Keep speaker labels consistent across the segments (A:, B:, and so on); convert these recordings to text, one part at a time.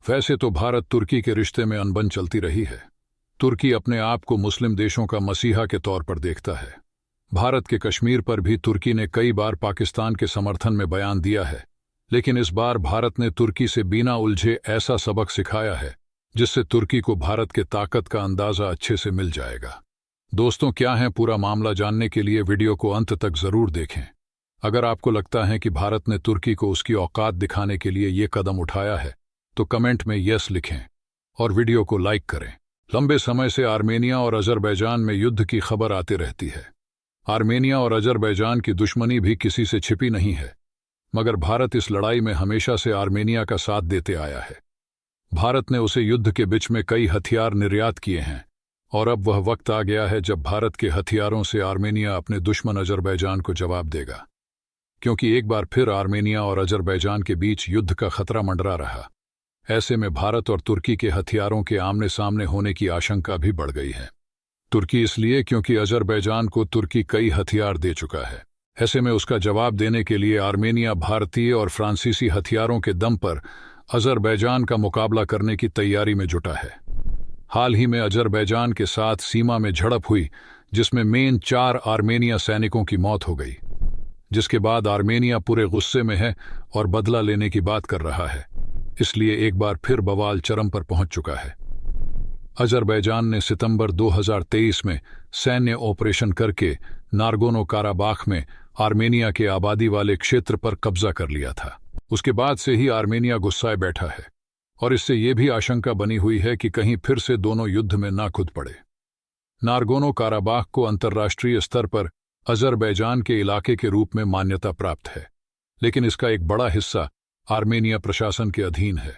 A: वैसे तो भारत तुर्की के रिश्ते में अनबन चलती रही है। तुर्की अपने आप को मुस्लिम देशों का मसीहा के तौर पर देखता है। भारत के कश्मीर पर भी तुर्की ने कई बार पाकिस्तान के समर्थन में बयान दिया है, लेकिन इस बार भारत ने तुर्की से बिना उलझे ऐसा सबक सिखाया है जिससे तुर्की को भारत के ताकत का अंदाजा अच्छे से मिल जाएगा। दोस्तों, क्या है पूरा मामला जानने के लिए वीडियो को अंत तक जरूर देखें। अगर आपको लगता है कि भारत ने तुर्की को उसकी औकात दिखाने के लिए ये कदम उठाया है तो कमेंट में यस लिखें और वीडियो को लाइक करें। लंबे समय से आर्मेनिया और अजरबैजान में युद्ध की खबर आती रहती है। आर्मेनिया और अजरबैजान की दुश्मनी भी किसी से छिपी नहीं है, मगर भारत इस लड़ाई में हमेशा से आर्मेनिया का साथ देते आया है। भारत ने उसे युद्ध के बीच में कई हथियार निर्यात किए हैं और अब वह वक्त आ गया है जब भारत के हथियारों से आर्मेनिया अपने दुश्मन अजरबैजान को जवाब देगा, क्योंकि एक बार फिर आर्मेनिया और अजरबैजान के बीच युद्ध का खतरा मंडरा रहा। ऐसे में भारत और तुर्की के हथियारों के आमने सामने होने की आशंका भी बढ़ गई है। तुर्की इसलिए क्योंकि अजरबैजान को तुर्की कई हथियार दे चुका है। ऐसे में उसका जवाब देने के लिए आर्मेनिया भारतीय और फ्रांसीसी हथियारों के दम पर अजरबैजान का मुकाबला करने की तैयारी में जुटा है। हाल ही में अजरबैजान के साथ सीमा में झड़प हुई, जिसमें मेन 4 आर्मेनिया सैनिकों की मौत हो गई, जिसके बाद आर्मेनिया पूरे गुस्से में है और बदला लेने की बात कर रहा है। इसलिए एक बार फिर बवाल चरम पर पहुंच चुका है। अजरबैजान ने सितंबर 2023 में सैन्य ऑपरेशन करके नारगोनो काराबाख में आर्मेनिया के आबादी वाले क्षेत्र पर कब्जा कर लिया था। उसके बाद से ही आर्मेनिया गुस्साए बैठा है और इससे यह भी आशंका बनी हुई है कि कहीं फिर से दोनों युद्ध में ना कूद पड़े। नारगोनो काराबाख को अंतर्राष्ट्रीय स्तर पर अजरबैजान के इलाके के रूप में मान्यता प्राप्त है, लेकिन इसका एक बड़ा हिस्सा आर्मेनिया प्रशासन के अधीन है।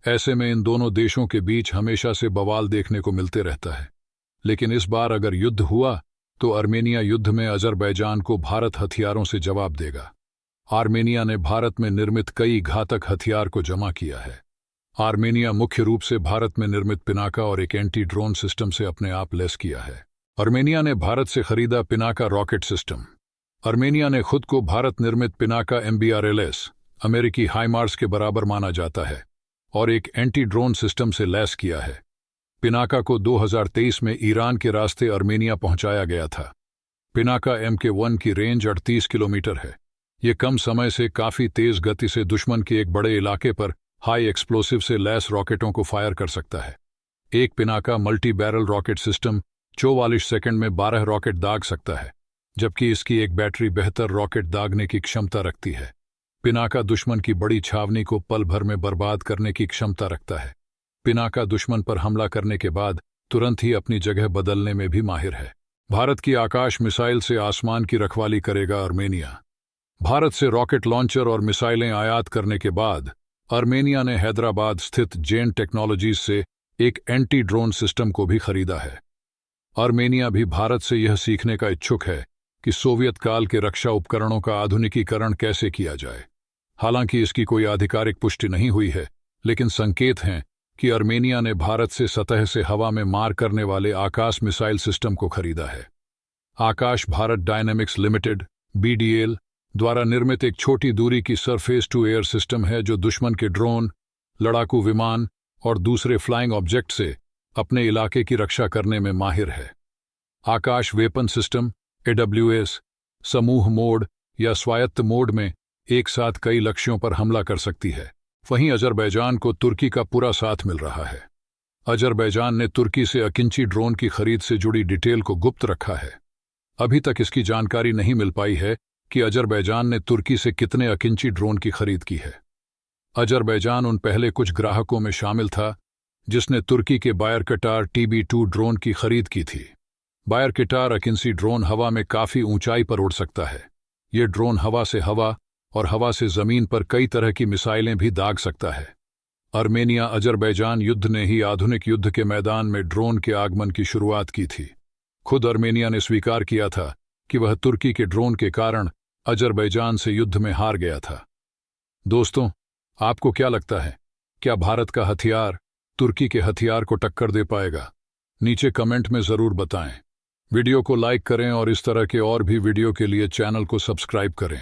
A: ऐसे में इन दोनों देशों के बीच हमेशा से बवाल देखने को मिलते रहता है। लेकिन इस बार अगर युद्ध हुआ तो आर्मेनिया युद्ध में अजरबैजान को भारत हथियारों से जवाब देगा। आर्मेनिया ने भारत में निर्मित कई घातक हथियार को जमा किया है। आर्मेनिया मुख्य रूप से भारत में निर्मित पिनाका और एक एंटी ड्रोन सिस्टम से अपने आप लैस किया है। आर्मेनिया ने भारत से खरीदा पिनाका रॉकेट सिस्टम। आर्मेनिया ने खुद को भारत निर्मित पिनाका MBRLS अमेरिकी हाइमार्स के बराबर माना जाता है और एक एंटी ड्रोन सिस्टम से लैस किया है। पिनाका को 2023 में ईरान के रास्ते आर्मेनिया पहुंचाया गया था। पिनाका MK1 की रेंज 38 किलोमीटर है। ये कम समय से काफी तेज गति से दुश्मन के एक बड़े इलाके पर हाई एक्सप्लोसिव से लैस रॉकेटों को फायर कर सकता है। एक Pinaka multi barrel rocket system 44 second में 12 रॉकेट दाग सकता है, जबकि इसकी एक बैटरी बेहतर रॉकेट दागने की क्षमता रखती है। पिनाका दुश्मन की बड़ी छावनी को पल भर में बर्बाद करने की क्षमता रखता है। पिनाका दुश्मन पर हमला करने के बाद तुरंत ही अपनी जगह बदलने में भी माहिर है। भारत की आकाश मिसाइल से आसमान की रखवाली करेगा आर्मेनिया। भारत से रॉकेट लॉन्चर और मिसाइलें आयात करने के बाद आर्मेनिया ने हैदराबाद स्थित जेन टेक्नोलॉजीज से एक एंटी ड्रोन सिस्टम को भी खरीदा है। आर्मेनिया भी भारत से यह सीखने का इच्छुक है कि सोवियत काल के रक्षा उपकरणों का आधुनिकीकरण कैसे किया जाए। हालांकि इसकी कोई आधिकारिक पुष्टि नहीं हुई है, लेकिन संकेत हैं कि आर्मेनिया ने भारत से सतह से हवा में मार करने वाले आकाश मिसाइल सिस्टम को खरीदा है। आकाश भारत डायनेमिक्स लिमिटेड BDL द्वारा निर्मित एक छोटी दूरी की सरफेस टू एयर सिस्टम है जो दुश्मन के ड्रोन, लड़ाकू विमान और दूसरे फ्लाइंग ऑब्जेक्ट से अपने इलाके की रक्षा करने में माहिर है। आकाश वेपन सिस्टम AWS समूह मोड या स्वायत्त मोड में एक साथ कई लक्ष्यों पर हमला कर सकती है। वहीं अजरबैजान को तुर्की का पूरा साथ मिल रहा है। अजरबैजान ने तुर्की से अकिंची ड्रोन की खरीद से जुड़ी डिटेल को गुप्त रखा है। अभी तक इसकी जानकारी नहीं मिल पाई है कि अजरबैजान ने तुर्की से कितने अकिंची ड्रोन की खरीद की है। अजरबैजान उन पहले कुछ ग्राहकों में शामिल था जिसने तुर्की के बायरकटार TB2 ड्रोन की खरीद की थी। बायरकटार अकिंची ड्रोन हवा में काफी ऊंचाई पर उड़ सकता है। ये ड्रोन हवा से हवा और हवा से जमीन पर कई तरह की मिसाइलें भी दाग सकता है। आर्मेनिया अजरबैजान युद्ध ने ही आधुनिक युद्ध के मैदान में ड्रोन के आगमन की शुरुआत की थी। खुद आर्मेनिया ने स्वीकार किया था कि वह तुर्की के ड्रोन के कारण अजरबैजान से युद्ध में हार गया था। दोस्तों, आपको क्या लगता है, क्या भारत का हथियार तुर्की के हथियार को टक्कर दे पाएगा? नीचे कमेंट में जरूर बताएं। वीडियो को लाइक करें और इस तरह के और भी वीडियो के लिए चैनल को सब्सक्राइब करें।